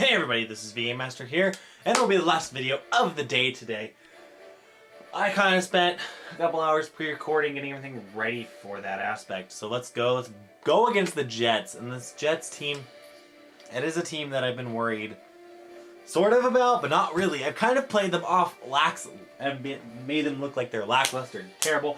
Hey everybody, this is VA Master here, and it'll be the last video of the day today. I kind of spent a couple hours pre-recording, getting everything ready for that aspect. So let's go against the Jets. And this Jets team, it is a team that I've been worried sort of about, but not really. I've kind of played them off lax and made them look like they're lackluster and terrible.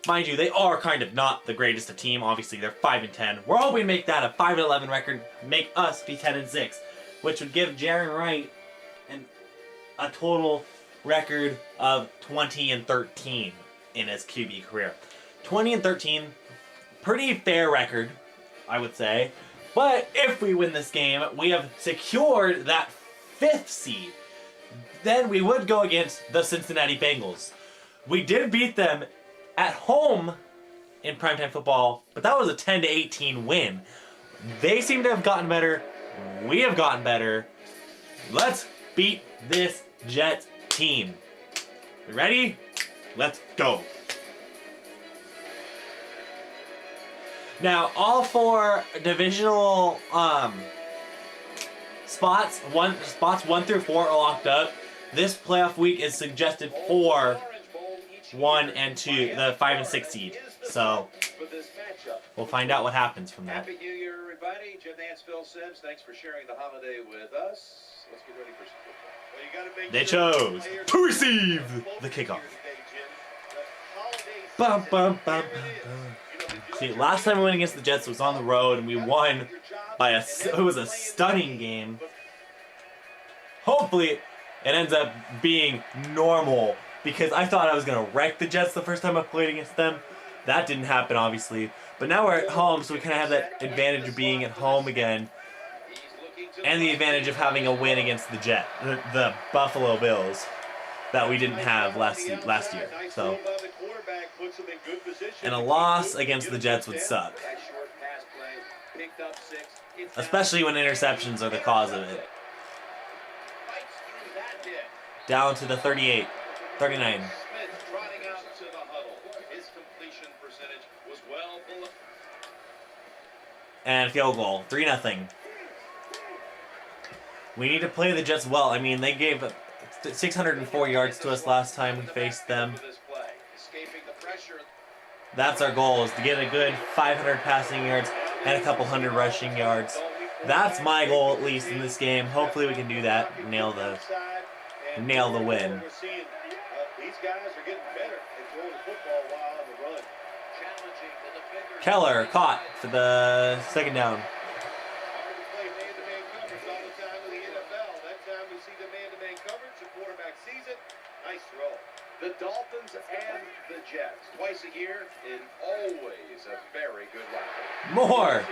Mind you, they are kind of not the greatest of team. Obviously, they're 5-10. We're hoping to make that a 5-11 record, make us be 10-6. Which would give Jaron Wright a total record of 20-13 in his QB career. 20-13, pretty fair record, I would say. But if we win this game, we have secured that 5th seed. Then we would go against the Cincinnati Bengals. We did beat them at home in primetime football, but that was a 10-18 win. They seem to have gotten better. We have gotten better. Let's beat this Jets team. You ready? Let's go. Now, all 4 divisional spots 1 through 4 are locked up. This playoff week is suggested for 1 and 2, the 5 and 6 seed. So we'll find out what happens from that. Happy New Year, everybody. Jim Nance, Phil Sims, thanks for sharing the holiday with us. Let's get ready for some football. Well, you gotta make they chose to receive the kickoff. Bum, bum, bum, bum, bum. See, last time we went against the Jets was on the road, and we won by it was a stunning game. Hopefully, it ends up being normal, because I thought I was going to wreck the Jets the first time I played against them. That didn't happen, obviously. But now we're at home, so we kind of have that advantage of being at home again. And the advantage of having a win against the Buffalo Bills that we didn't have last year. So, and a loss against the Jets would suck. Especially when interceptions are the cause of it. Down to the 38. 39. And field goal. 3-0. We need to play the Jets well. I mean, they gave 604 yards to us last time we faced them. That's our goal, is to get a good 500 passing yards and a couple hundred rushing yards. That's my goal, at least, in this game. Hopefully we can do that. Nail the win. Keller caught for the second down. The Dolphins and the Jets, twice a year, and always a very good rivalry. More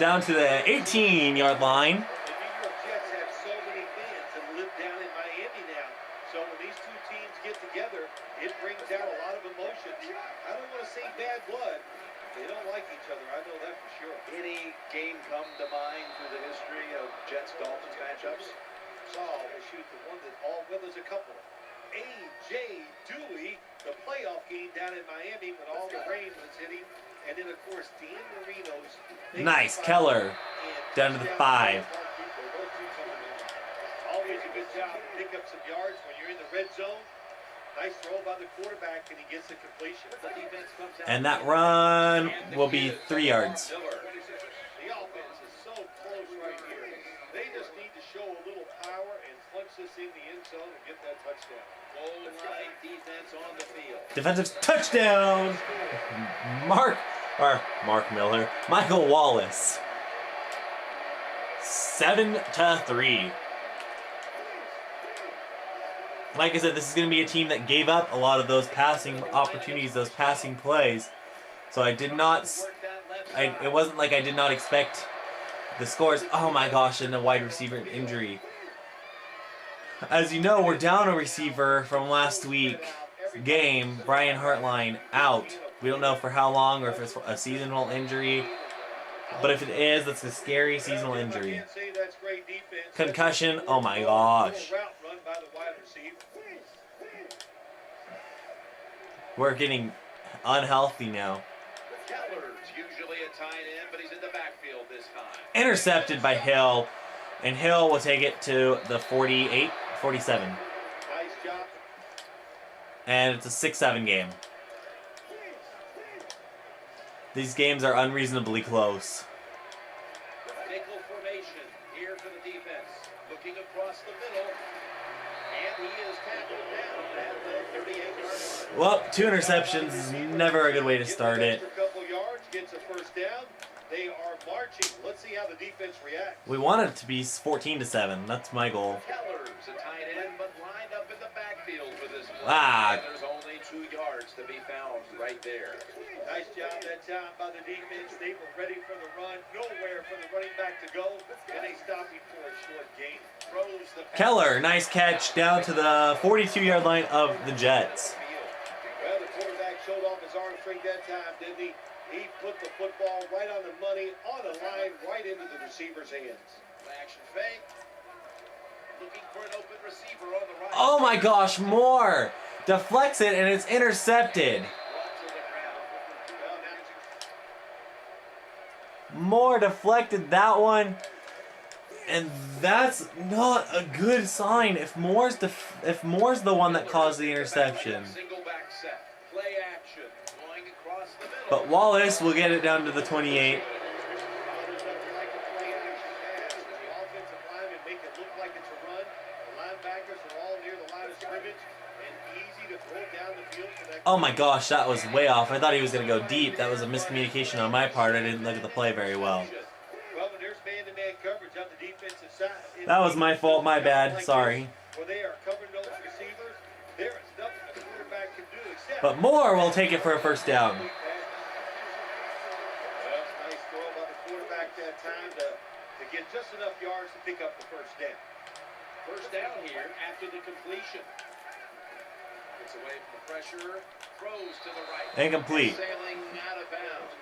down to the 18-yard line. The New York Jets have so many fans and live down in Miami now. So when these two teams get together, it brings out a lot of emotion. I don't want to say bad blood. They don't like each other. I know that for sure. Any game come to mind through the history of Jets-Dolphins matchups? Saul will shoot the one that well, there's a couple. A.J. Dewey, the playoff game down in Miami when all the rain was hitting. And then, of course, Dan Marino's... Nice. Keller down to the 5. Always a good job to pick up some yards when you're in the red zone. Nice throw by the quarterback, and he gets the completion. The defense comes out. And that run will be 3 yards. The offense is so close right here. They just need to show a little power and punch this in the end zone and get that touchdown. Goal line defense on the field. Defensive touchdown. Mark Miller. Michael Wallace. 7-3. Like I said, this is going to be a team that gave up a lot of those passing opportunities, those passing plays. So I did not... it wasn't like I did not expect the scores. Oh my gosh, and a wide receiver injury. As you know, we're down a receiver from last week's game, Brian Hartline, out. We don't know for how long or if it's a seasonal injury. But if it is, it's a scary seasonal injury. Concussion, oh my gosh. We're getting unhealthy now. Keller's usually a tight end, but he's in the backfield this time. Intercepted by Hill. And Hill will take it to the 48, 47. Nice job. And it's a 6-7 game. These games are unreasonably close. Nickel formation here for the defense. Looking across the middle. And he is tackled down at the 38-yard line. Well, 2 interceptions is never a good way to start it. Gets an extra couple yards, gets a first down. They are marching. Let's see how the defense reacts. We want it to be 14-7. That's my goal. Keller's a tight end, but lined up in the backfield for this play. Ah. And there's only 2 yards to be found right there. Nice job that time by the defense. They were ready for the run. Nowhere for the running back to go. And they stopped him for a short gain. Throws the pass. Keller, nice catch down to the 42-yard line of the Jets. Well, the quarterback showed off his arm strength that time, didn't he? He put the football right on the money, on the line, right into the receiver's hands. Action fake. Looking for an open receiver on the right. Oh my gosh, Moore deflects it and it's intercepted. Moore deflected that one, and that's not a good sign. If Moore's the one that caused the interception. But Wallace will get it down to the 28. Oh my gosh, that was way off. I thought he was going to go deep. That was a miscommunication on my part. I didn't look at the play very well. That was my fault, my bad. Sorry. But Moore will take it for a first down. Nice throw by the quarterback that time to get just enough yards to pick up the first down. First down here after the completion. Gets away from the pressure, throws to the right. Incomplete. Sailing out of bounds.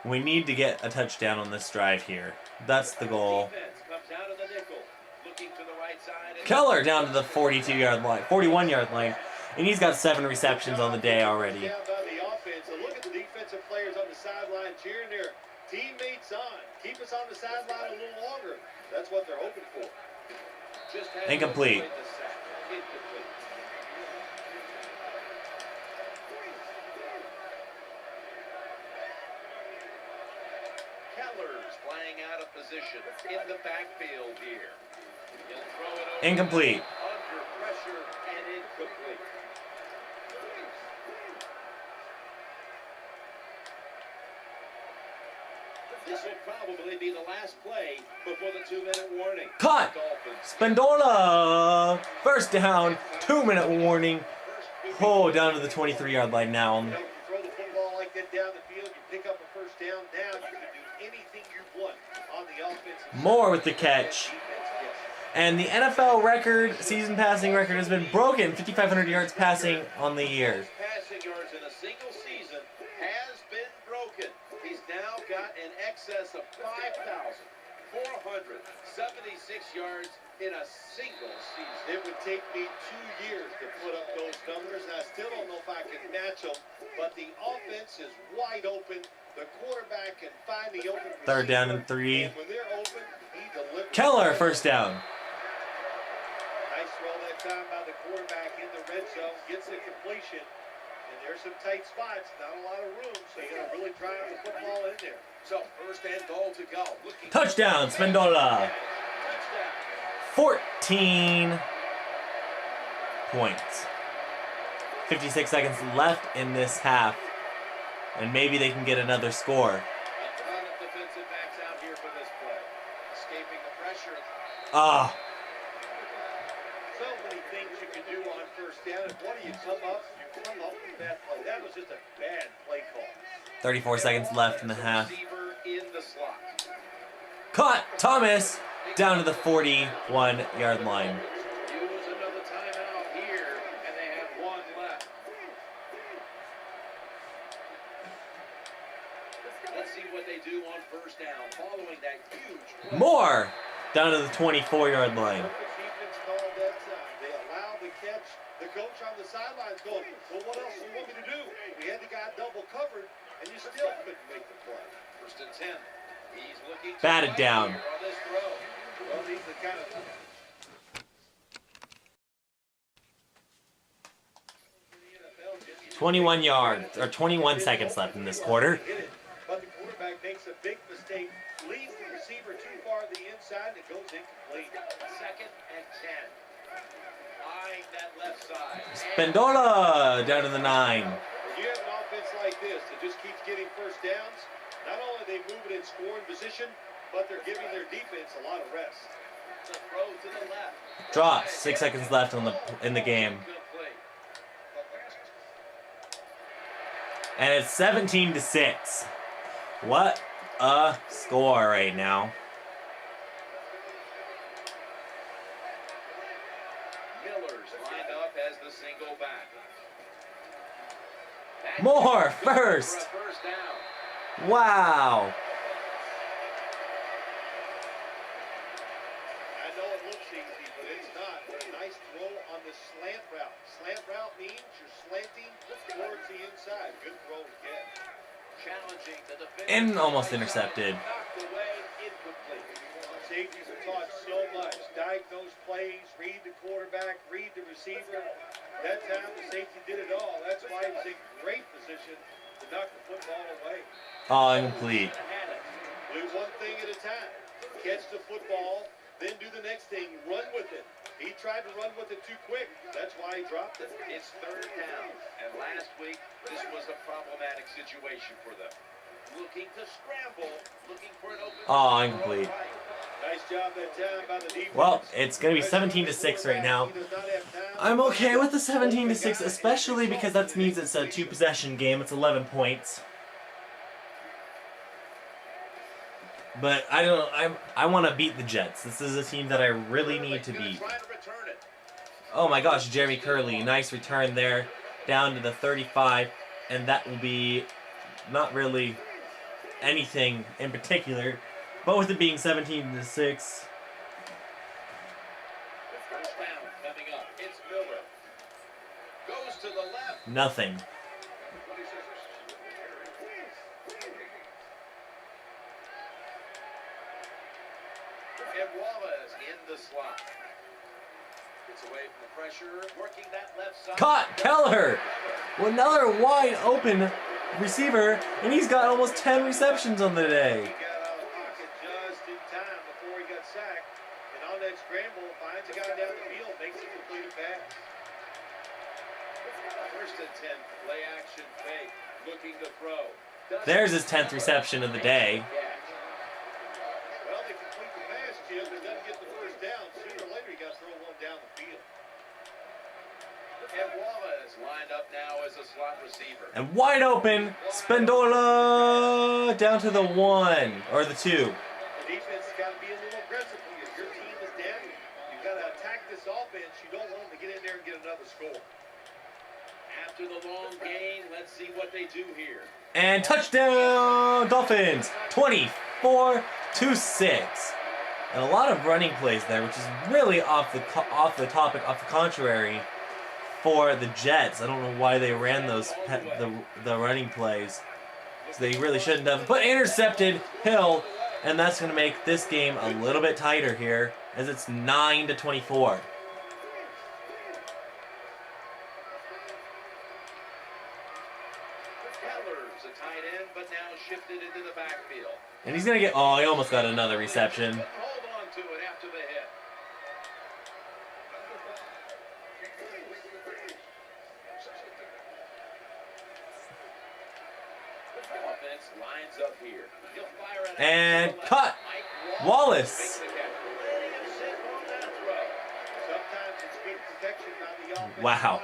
We need to get a touchdown on this drive here. That's the goal. Keller down to the 42-yard line, 41-yard line, and he's got 7 receptions on the day already. Look at the defensive players on the sideline cheering their teammates on. Keep us on the sideline a little longer. That's what they're hoping for. Incomplete. Keller's playing out of position in the backfield here. He'll throw it over. Incomplete. Under pressure and incomplete. This will probably be the last play before the 2-minute warning. Caught! Spendola! First down, 2-minute warning. Oh, down to the 23-yard line now. You throw the football like that down the field, you pick up a first down. Now you can do anything you want on the offensive. Moore with the catch. And the NFL record, season passing record, has been broken. 5,500 yards passing on the year. Passing yards in a single season has been broken. He's now got an excess of 5,476 yards in a single season. It would take me 2 years to put up those numbers, and I still don't know if I can match them. But the offense is wide open. The quarterback can find the open receiver. Third down and 3. And when they're open, he delivers. Keller, first down. Nice throw that time by the quarterback in the red zone. Gets the completion. And there's some tight spots, not a lot of room, so you got to really drive the football in there. So, first and goal to go. Touchdown, Spendola. Touchdown. 14 points. 56 seconds left in this half. And maybe they can get another score. A ton of defensive backs out here for this play. Escaping the pressure. Ah. So many things you can do on first down. And what do you come up? You come up with that play. That was just a bad play call. 34 seconds left in the half. Receiver in the slot. Caught Thomas down to the 41-yard line. Use another timeout here, and they have 1 left. Let's see what they do on first down following that huge play. Moore down to the 24-yard line. Perfect defense call that time. They allow the catch. The coach on the sidelines going, well, what else do you want me to do? We had the guy double covered, and you still couldn't make and 10. He's looking to Batted down. here on this throw. Well, these are the kind of 21 yards, or 21 seconds left in this quarter. But the quarterback makes a big mistake, leaves the receiver too far to the inside, and it goes incomplete. 2nd and 10. Eyeing that left side. Spendola down to the 9. When you have an offense like this that just keeps getting first downs, not only are they moving in scoring position, but they're giving their defense a lot of rest. The throw to the left. Drop. 6 seconds left in the game. And it's 17-6. What a score right now. Miller's lined up as the single back. More first. First down. Wow. I know it looks easy, but it's not. A nice throw on the slant route. Slant route means you're slanting towards the inside. Good throw again. Challenging the defense. And almost intercepted. Knocked away, incomplete. Safeties are taught so much. Diagnose plays, read the quarterback, read the receiver. That time the safety did it all. That's why he was in great position to knock the football away. Oh, incomplete. Do one thing at a time. Catch the football, then do the next thing. Run with it. He tried to run with it too quick. That's why he dropped it. It's 3rd down. And last week, this was a problematic situation for them. Looking to scramble, looking for an open. Oh, incomplete. Nice job that time by the defense. Well, it's going to be 17-6 right now. I'm okay with the 17-6, especially because that means it's a 2-possession game. It's 11 points. But I want to beat the Jets. This is a team that I really need to beat. Oh my gosh, Jeremy Curley, nice return there, down to the 35, and that will be not really anything in particular, but with it being 17-6. Nothing. And Wallace in the slot. Gets away from the pressure, working that left side. Caught Keller! Another wide open receiver, and he's got almost 10 receptions on the day. He got out of the pocket just in time before he got sacked. And on that scramble, finds a guy down the field, makes a complete pass. 1st and 10, play action fake, looking to throw. There's his 10th reception of the day. Well, they complete the pass, Jim, but doesn't get the first down. Sooner or later, you got to throw one down the field. And Wallace lined up now as a slot receiver. And wide open, Spendola down to the 1, or the 2. The defense has got to be a little aggressive for you. Your team is down. You've got to attack this offense. You don't want them to get in there and get another score. After the long gain, let's see what they do here. And touchdown, Dolphins, 24-6. And a lot of running plays there, which is really off the contrary for the Jets. I don't know why they ran those the running plays. So they really shouldn't have. But intercepted Hill, and that's going to make this game a little bit tighter here, as it's 9-24. And he's going to get, oh, he almost got another reception. Hold on to it after the hit. Offense lines up here. He'll fire it. And cut. Wallace. Wow.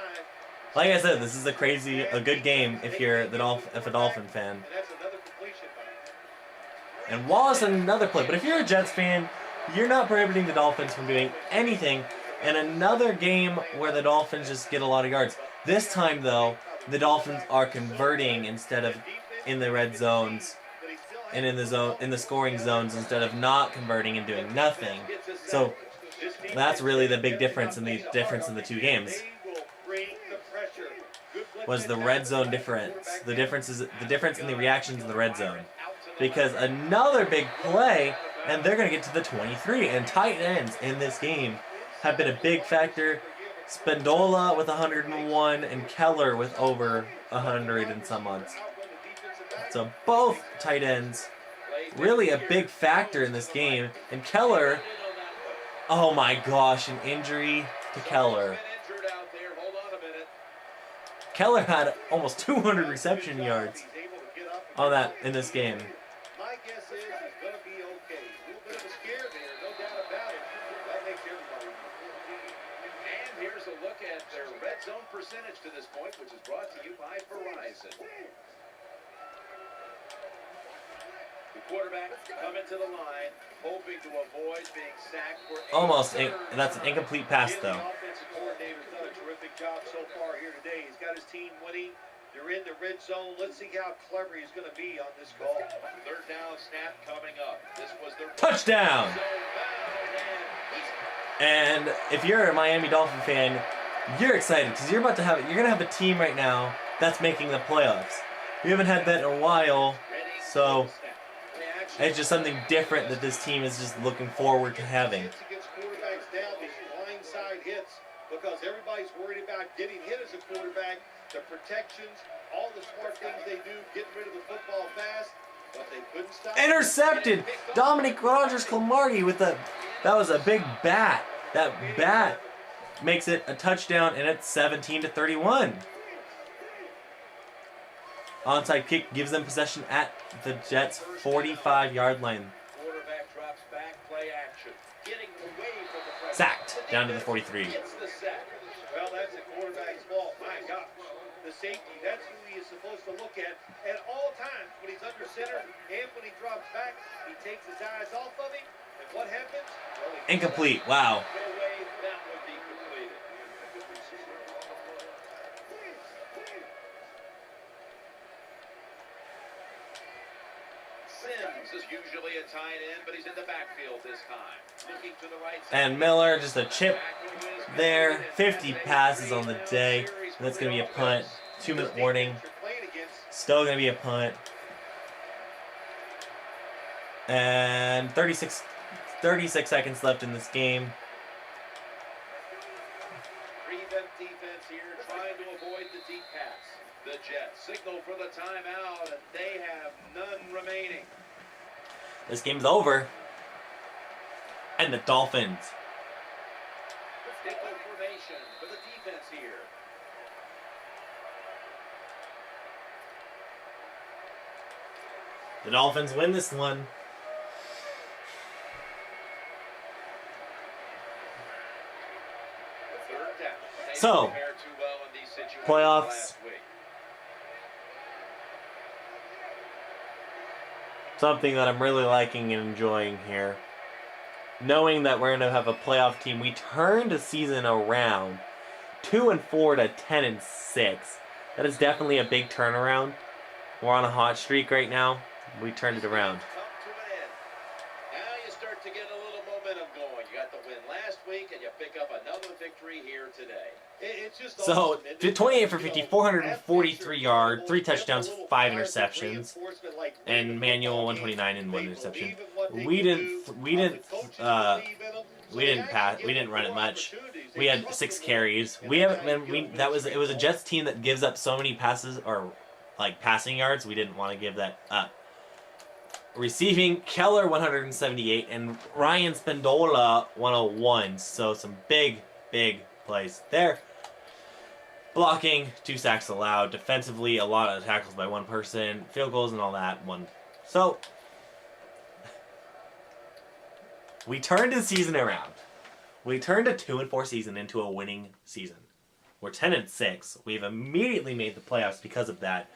Like I said, this is a good game if you're a Dolphin fan. And Wallace on another play. But if you're a Jets fan, you're not prohibiting the Dolphins from doing anything. And another game where the Dolphins just get a lot of yards. This time, though, the Dolphins are converting instead of in the red zones and in the scoring zones instead of not converting and doing nothing. So that's really the big difference in the two games. Was the red zone difference? The difference in the reactions in the red zone. because another big play, and they're going to get to the 23. And tight ends in this game have been a big factor. Spendola with 101 and Keller with over 100 and some odds. So both tight ends really a big factor in this game. And Keller, oh my gosh, an injury to Keller. Keller had almost 200 reception yards on that in this game. My guess is he's going to be okay. A little bit of a scare there, no doubt about it. That makes everybody. And here's a look at their red zone percentage to this point, which is brought to you by Verizon. The quarterback coming to the line, hoping to avoid being sacked for Almost, that's an incomplete pass though. The offensive coordinator's done a terrific job so far here today. He's got his team winning. They're in the red zone. Let's see how clever he's going to be on this call. Third down snap coming up. This was their Touchdown! And if you're a Miami Dolphin fan, you're excited because you're going to have a team right now that's making the playoffs. We haven't had that in a while, so it's just something different that this team is just looking forward to having. Against quarterbacks down, these blindside hits, because everybody's worried about getting hit as a quarterback, the protections, all the smart things they do, getting rid of the football fast, but they couldn't stop. Intercepted! Dominic Rogers-Cromartie with that was a big bat. That bat makes it a touchdown, and it's 17-31. Onside kick gives them possession at the Jets' 45-yard line. quarterback drops back, play action. Getting away from the pressure. Sacked down to the 43. Gets the sack. Well, that's the quarterback's fault. My gosh. The safety, that's who he is supposed to look at all times. When he's under center and when he drops back, he takes his eyes off of him. And what happens? Well, Incomplete. Wow. No way that would be completed. Sims is usually a tight end, but he's in the backfield this time. Looking to the right side. And Miller, just a chip there. 50 passes on the day. That's going to be a punt. 2-minute warning. Still going to be a punt. And 36 seconds left in this game. Prevent defense here, trying to avoid the deep pass. The Jets signal for the timeout, and they have none remaining. This game's over. And the Dolphins. Nickel formation for the defense here. The Dolphins win this one. The third down. They So, didn't fare too well in these situations playoffs. last week. Something that I'm really liking and enjoying here. Knowing that we're going to have a playoff team, we turned the season around 2-4 to 10-6. That is definitely a big turnaround. We're on a hot streak right now. We turned it around. Come to an end. Now you start to get a little momentum going. You got the win last week, and you pick up another victory here today. It's just So, awesome, isn't it? 28 for 50, 443 yards, 3 touchdowns, 5 interceptions, and Manuel 129 and 1 interception. We didn't run it much. We had 6 carries. It was a Jets team that gives up so many passes or like passing yards. We didn't want to give that up. Receiving, Keller 178 and Ryan Spendola 101. So some big plays there. Blocking, 2 sacks allowed. Defensively, a lot of tackles by one person. Field goals and all that. So, we turned the season around. We turned a 2-4 season into a winning season. We're 10-6. We've immediately made the playoffs because of that.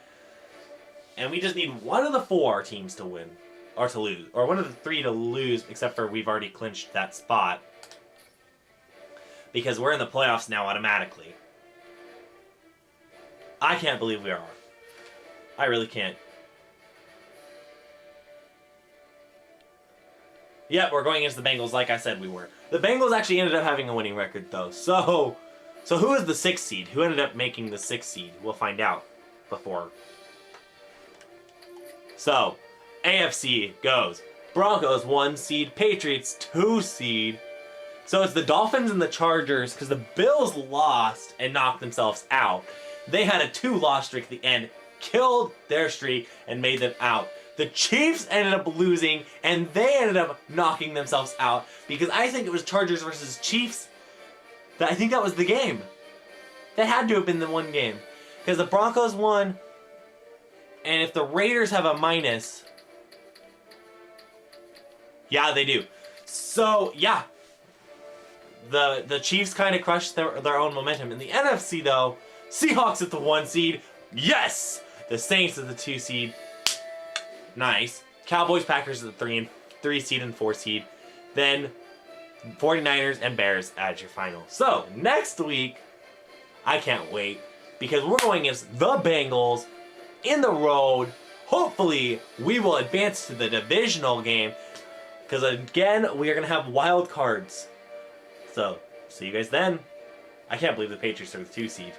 And we just need one of the 4 teams to win. Or to lose. Or one of the 3 to lose, except for we've already clinched that spot. Because we're in the playoffs now automatically. I can't believe we are. I really can't. Yep, we're going against the Bengals like I said we were. The Bengals actually ended up having a winning record though. So who is the 6th seed? Who ended up making the 6th seed? We'll find out before. So, AFC goes Broncos 1 seed, Patriots 2 seed. So it's the Dolphins and the Chargers, because the Bills lost and knocked themselves out. They had a 2-loss streak at the end, killed their streak, and made them out. The Chiefs ended up losing, and they ended up knocking themselves out, because I think it was Chargers versus Chiefs. I think that was the game. That had to have been the one game. Because the Broncos won, and if the Raiders have a minus... Yeah, they do. So, yeah. The Chiefs kind of crushed their own momentum. In the NFC, though, Seahawks at the 1 seed. Yes! The Saints at the 2 seed. Nice. Cowboys, Packers at the 3 seed and 4 seed. Then 49ers and Bears at your final. So, next week, I can't wait, because we're going against the Bengals in the road. Hopefully, we will advance to the divisional game, because again, we are going to have wild cards. So, see you guys then. I can't believe the Patriots are the 2 seed.